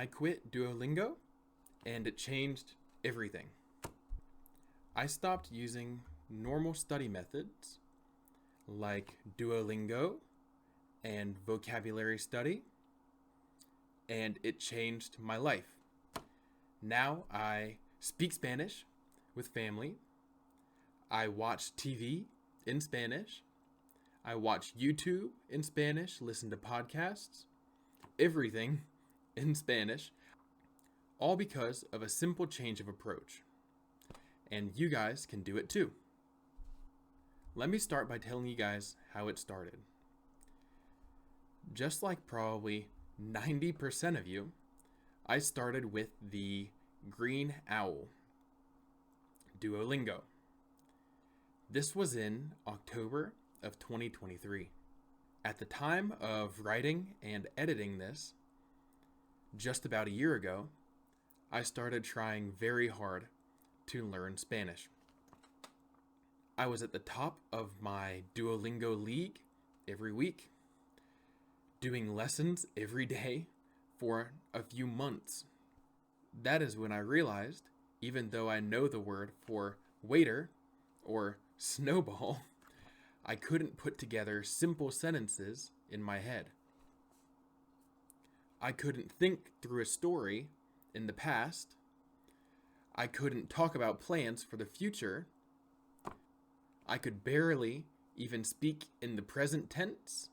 I quit Duolingo and it changed everything. I stopped using normal study methods like Duolingo and vocabulary study, and it changed my life. Now I speak Spanish with family. I watch TV in Spanish. I watch YouTube in Spanish, listen to podcasts, everything in Spanish, all because of a simple change of approach. And you guys can do it too. Let me start by telling you guys how it started. Just like probably 90% of you, I started with the green owl, Duolingo. This was in October of 2023. At the time of writing and editing this, just about a year ago, I started trying very hard to learn Spanish. I was at the top of my Duolingo league every week, doing lessons every day for a few months. That is when I realized, even though I know the word for waiter or snowball, I couldn't put together simple sentences in my head. I couldn't think through a story in the past. I couldn't talk about plans for the future. I could barely even speak in the present tense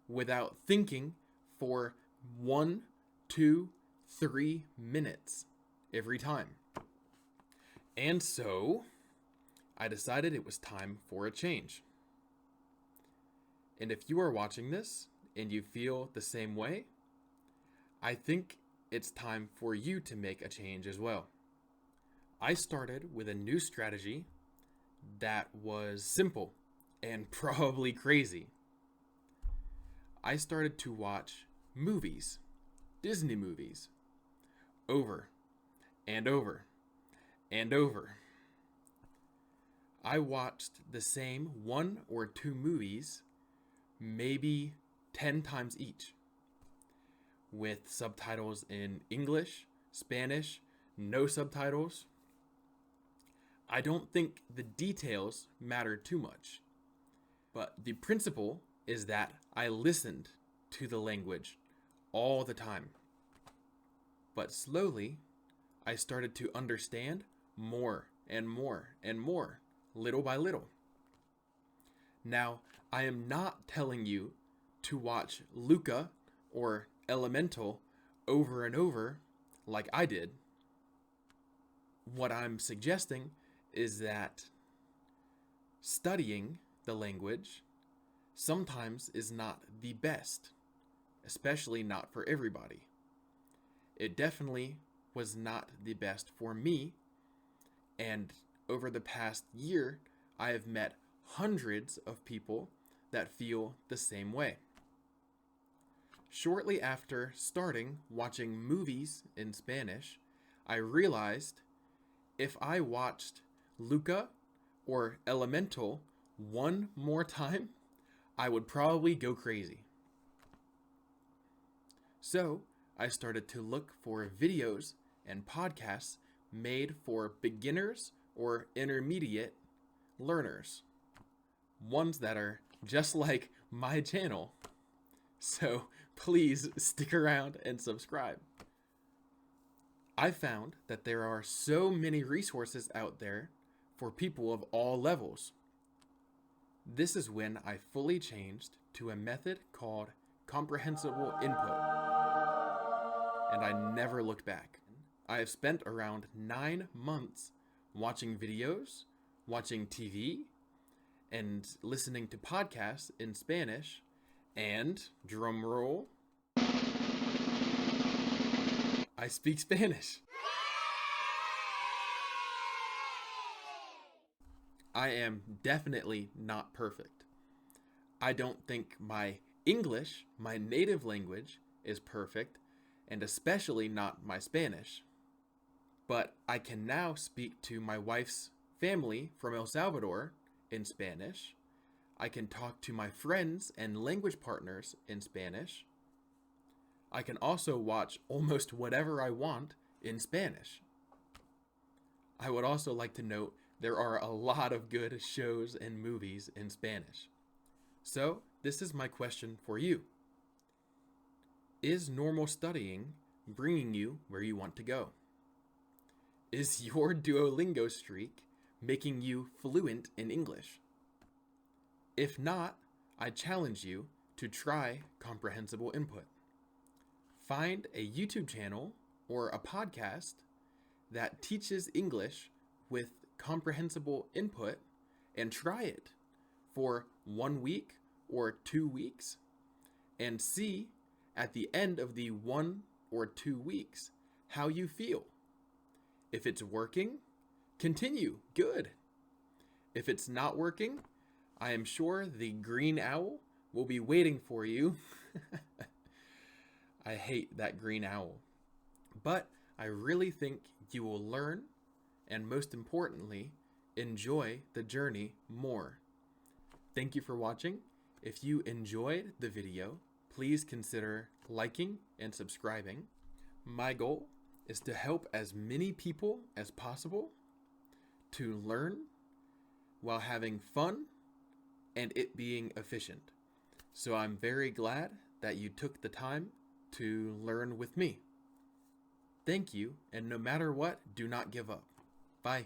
without thinking for 1, 2, 3 minutes every time. And so I decided it was time for a change. And if you are watching this and you feel the same way, I think it's time for you to make a change as well. I started with a new strategy that was simple and probably crazy. I started to watch movies, Disney movies, over and over and over. I watched the same 1 or 2 movies maybe 10 times each, with subtitles in English, Spanish, no subtitles. I don't think the details matter too much, but the principle is that I listened to the language all the time. But slowly, I started to understand more and more and more, little by little. Now, I am not telling you to watch Luca or Elemental over and over like I did. What I'm suggesting is that studying the language sometimes is not the best, especially not for everybody. It definitely was not the best for me, and over the past year, I have met hundreds of people that feel the same way. Shortly after starting watching movies in Spanish, I realized if I watched Luca or Elemental 1 more time, I would probably go crazy. So I started to look for videos and podcasts made for beginners or intermediate learners. Ones that are just like my channel. So please stick around and subscribe. I found that there are so many resources out there for people of all levels. This is when I fully changed to a method called Comprehensible Input, and I never looked back. I have spent around 9 months watching videos, watching TV, and listening to podcasts in Spanish, and, drum roll, I speak Spanish. I am definitely not perfect. I don't think my English, my native language, is perfect, and especially not my Spanish. But I can now speak to my wife's family from El Salvador in Spanish. I can talk to my friends and language partners in Spanish. I can also watch almost whatever I want in Spanish. I would also like to note there are a lot of good shows and movies in Spanish. So, this is my question for you. Is normal studying bringing you where you want to go? Is your Duolingo streak making you fluent in English? If not, I challenge you to try Comprehensible Input. Find a YouTube channel or a podcast that teaches English with comprehensible input and try it for 1 week or 2 weeks and see at the end of the 1 or 2 weeks how you feel. If it's working, continue. Good. If it's not working, I am sure the green owl will be waiting for you. I hate that green owl. But I really think you will learn and, most importantly, enjoy the journey more. Thank you for watching. If you enjoyed the video, please consider liking and subscribing. My goal is to help as many people as possible to learn while having fun and it being efficient. So I'm very glad that you took the time to learn with me. Thank you, and no matter what, do not give up. Bye.